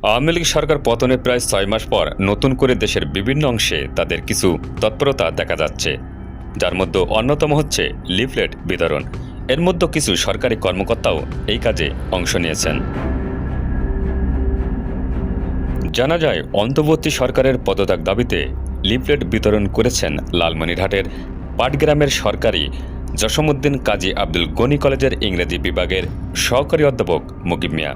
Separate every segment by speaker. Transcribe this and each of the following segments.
Speaker 1: আওয়ামী লীগ সরকার পতনের প্রায় ৬ মাস পর নতুন করে দেশের বিভিন্ন অংশে তাদের কিছু তৎপরতা দেখা যাচ্ছে, যার মধ্যে অন্যতম হচ্ছে লিফলেট বিতরণ। এর মধ্যে কিছু সরকারি কর্মকর্তাও এই কাজে অংশ নিয়েছেন। জানা যায়, অন্তর্বর্তী সরকারের পদত্যাগ দাবিতে লিফলেট বিতরণ করেছেন লালমনিরহাটের পাটগ্রামের সরকারি জসমউদ্দিন কাজী আব্দুল গনি কলেজের ইংরেজি বিভাগের সহকারী অধ্যাপক মুকিব মিয়া।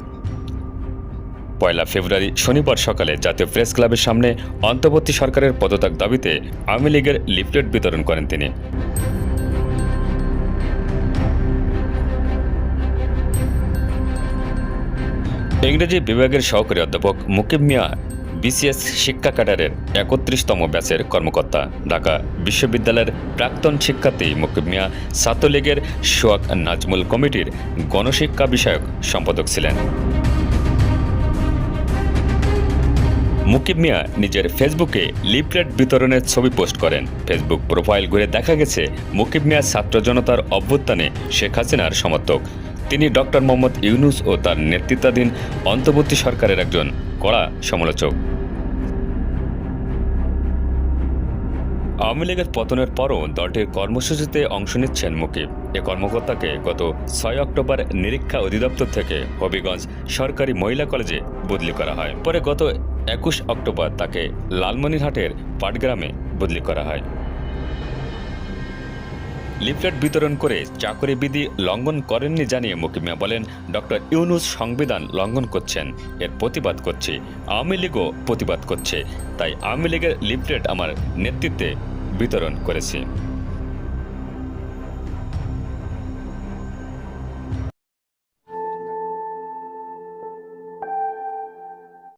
Speaker 1: ১ ফেব্রুয়ারি শনিবার সকালে জাতীয় প্রেস ক্লাবের সামনে অন্তর্বর্তী সরকারের পদত্যাগ দাবিতে আওয়ামী লীগের লিফলেট বিতরণ করেন তিনি। ইংরেজি বিভাগের সহকারী অধ্যাপক মুকিব মিয়া বিসিএস শিক্ষা ক্যাডারের ৩১তম ব্যাচের কর্মকর্তা। ঢাকা বিশ্ববিদ্যালয়ের প্রাক্তন শিক্ষার্থী মুকিব মিয়া ছাত্রলীগের সোহাগ নাজমুল কমিটির গণশিক্ষা বিষয়ক সম্পাদক ছিলেন। মুকিব মিয়া নিজের ফেসবুকে লিফলেট বিতরণের ছবি পোস্ট করেন। ফেসবুক প্রোফাইল ঘুরে দেখা গেছে মুকিব মিয়া ছাত্র জনতার অভ্যুত্থানে শেখ হাসিনার সমর্থক। তিনি ডক্টর মোহাম্মদ ইউনূস ও তার নেতৃত্বাধীন অন্তর্বর্তী সরকারের একজন কড়া সমালোচক। আওয়ামী লীগের পতনের পরও দলটির কর্মসূচিতে অংশ নিচ্ছেন মুকিব। এ কর্মকর্তাকে গত ৬ অক্টোবর নিরীক্ষা অধিদপ্তর থেকে হবিগঞ্জ সরকারি মহিলা কলেজে বদলি করা হয়। পরে গত ২১ অক্টোবর তাকে লালমনিরহাটের পাটগ্রামে বদলি করা হয়। লিফলেট বিতরণ করে চাকরি বিধি লঙ্ঘন করেননি জানিয়ে মুকিব মিয়া বলেন, ডক্টর ইউনূস সংবিধান লঙ্ঘন করছেন, এর প্রতিবাদ করছি। আওয়ামী লীগও প্রতিবাদ করছে, তাই আওয়ামী লীগের লিফলেট আমার নেতৃত্বে বিতরণ করেছি।